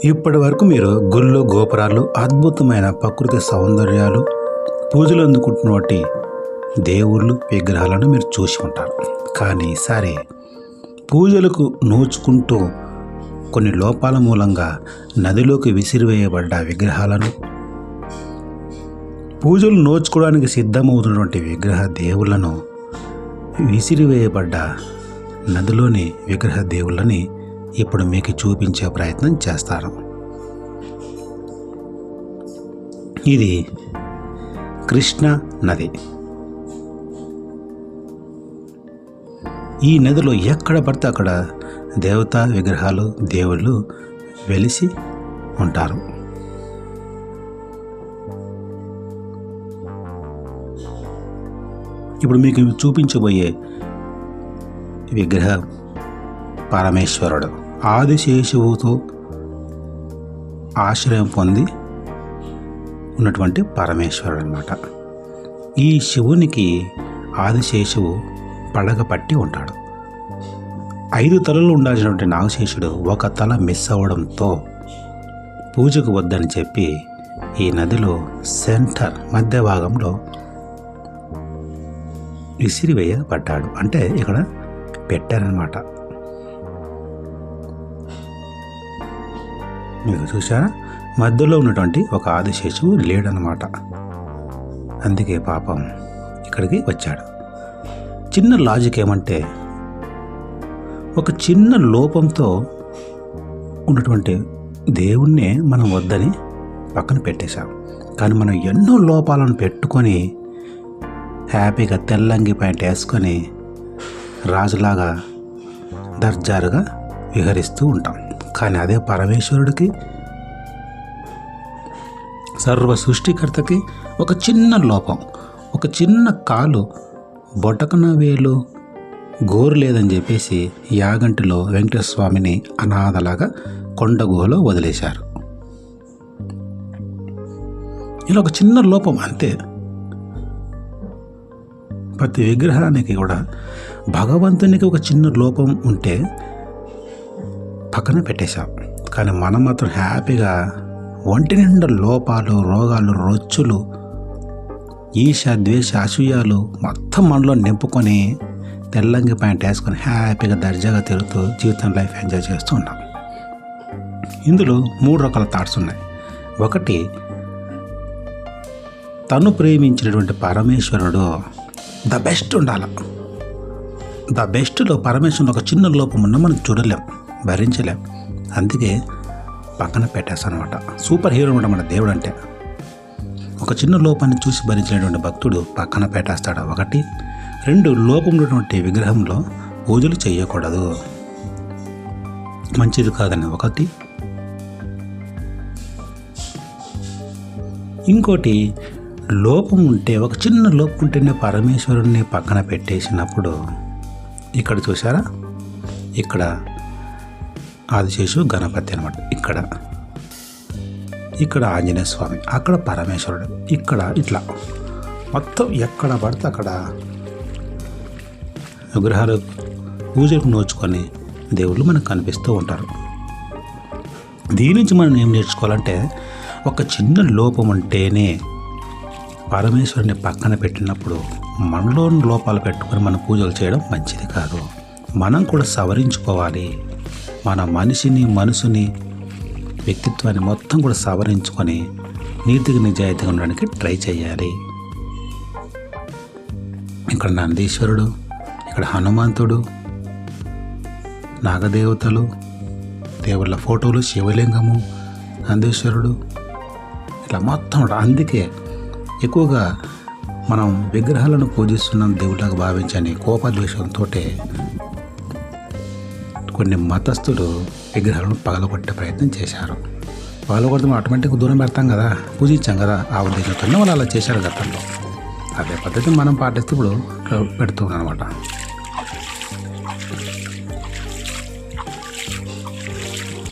ఇప్పటి వరకు మీరు గుళ్ళు గోపురాలు అద్భుతమైన ప్రకృతి సౌందర్యాలు పూజలు అందుకుంటున్నటువంటి దేవుళ్ళు విగ్రహాలను మీరు చూసి ఉంటారు. కానీ సరే పూజలకు నోచుకుంటూ కొన్ని లోపాల మూలంగా నదిలోకి విసిరివేయబడ్డ విగ్రహాలను, పూజలు నోచుకోవడానికి సిద్ధమవుతున్నటువంటి విగ్రహ దేవుళ్ళను విసిరివేయబడ్డ నదిలోని విగ్రహ దేవుళ్ళని ఇప్పుడు మీకు చూపించే ప్రయత్నం చేస్తారు. ఇది కృష్ణ నది. ఈ నదిలో ఎక్కడ పడితే అక్కడ దేవతా విగ్రహాలు దేవుళ్ళు వెలిసి ఉంటారు. ఇప్పుడు మీకు చూపించబోయే విగ్రహ పరమేశ్వరుడు ఆదిశేషువుతో ఆశ్రయం పొంది ఉన్నటువంటి పరమేశ్వరుడు అన్నమాట. ఈ శివునికి ఆదిశేషువు పడగ పట్టి ఉంటాడు. 5 తలలు ఉండాల్సినటువంటి నాగశేషుడు ఒక తల మిస్ అవ్వడంతో పూజకు వద్దని చెప్పి ఈ నదిలో సెంటర్ మధ్య భాగంలో విసిరివేయబడ్డాడు. అంటే ఇక్కడ పెట్టారనమాట. మీరు చూసారా, మధ్యలో ఉన్నటువంటి ఒక ఆదిశేషువు లేడనమాట. అందుకే పాపం ఇక్కడికి వచ్చాడు. చిన్న లాజిక్ ఏమంటే, ఒక చిన్న లోపంతో ఉన్నటువంటి దేవుణ్ణే మనం వద్దని పక్కన పెట్టేశాం. కానీ మనం ఎన్నో లోపాలను పెట్టుకొని హ్యాపీగా తెల్లంగి ప్యాంట్ వేసుకొని రాజులాగా దర్జారుగా విహరిస్తూ ఉంటాం. కానీ అదే పరమేశ్వరుడికి, సర్వ సృష్టికర్తకి ఒక చిన్న లోపం, ఒక చిన్న కాలు, బొటకన వేలు గోరు లేదని చెప్పేసి యాగంటిలో వెంకటేశ్వర స్వామిని అనాథలాగా కొండ గుహలో వదిలేశారు. ఇలా ఒక చిన్న లోపం అంతే. ప్రతి విగ్రహానికి కూడా భగవంతునికి ఒక చిన్న లోపం ఉంటే పక్కన పెట్టేశాం. కానీ మనం మాత్రం హ్యాపీగా ఒంటి నిండా లోపాలు, రోగాలు, రొచ్చులు, ఈశ, ద్వేష, అసూయాలు మొత్తం మనలో నింపుకొని తెల్లంగి ప్యాంట్ వేసుకొని హ్యాపీగా దర్జాగా తిరుగుతూ జీవితం లైఫ్ ఎంజాయ్ చేస్తూ ఉన్నాం. ఇందులో 3 రకాల థాట్స్ ఉన్నాయి. ఒకటి, తను ప్రేమించినటువంటి పరమేశ్వరుడు ద బెస్ట్ ఉండాలి. ద బెస్ట్లో పరమేశ్వరుడు ఒక చిన్న లోపం ఉన్నా మనం చూడలేం, భరించలేం. అందుకే పక్కన పెట్టేస్తాను అనమాట. సూపర్ హీరో అనమాట మన దేవుడు అంటే. ఒక చిన్న లోపాన్ని చూసి భరించినటువంటి భక్తుడు పక్కన పెట్టేస్తాడు. 1. 2, లోపం ఉన్నటువంటి విగ్రహంలో పూజలు చేయకూడదు, మంచిది కాదని 1. ఇంకోటి, లోపం ఉంటే, ఒక చిన్న లోపం ఉంటేనే పరమేశ్వరుడిని పక్కన పెట్టేసినప్పుడు ఇక్కడ చూసారా, ఇక్కడ ఆదిశేషు గణపతి అనమాట. ఇక్కడ ఆంజనేయ స్వామి, అక్కడ పరమేశ్వరుడు, ఇక్కడ ఇట్లా మొత్తం ఎక్కడ పడితే అక్కడ విగ్రహాలు పూజకు నోచుకొని దేవుళ్ళు మనకు కనిపిస్తూ ఉంటారు. దీని నుంచి మనం ఏం నేర్చుకోవాలంటే, ఒక చిన్న లోపం ఉంటేనే పరమేశ్వరుని పక్కన పెట్టినప్పుడు మనలోని లోపాలు పెట్టుకొని మనం పూజలు చేయడం మంచిది కాదు. మనం కూడా సవరించుకోవాలి. మన మనసుని వ్యక్తిత్వాన్ని మొత్తం కూడా సవరించుకొని నీతిగా నిజాయితీగా ఉండడానికి ట్రై చేయాలి. ఇక్కడ నందీశ్వరుడు, ఇక్కడ హనుమంతుడు, నాగదేవతలు, దేవుళ్ళ ఫోటోలు, శివలింగము, నందీశ్వరుడు, ఇట్లా మొత్తం. అందుకే ఎక్కువగా మనం విగ్రహాలను పూజిస్తున్నాం దేవుళ్ళగా భావించని కోపద్వేషంతో కొన్ని మతస్థులు విగ్రహాలను పగలగొట్టే ప్రయత్నం చేశారు. పగలగొడితే ఆటోమేటిక్గా దూరం పెడతాం కదా, పూజించాం కదా, ఆ ఉద్దేశంతో వాళ్ళు అలా చేశారు గతంలో. అదే పద్ధతి మనం పాటిస్తూ ఇప్పుడు పెడుతున్నాం అనమాట.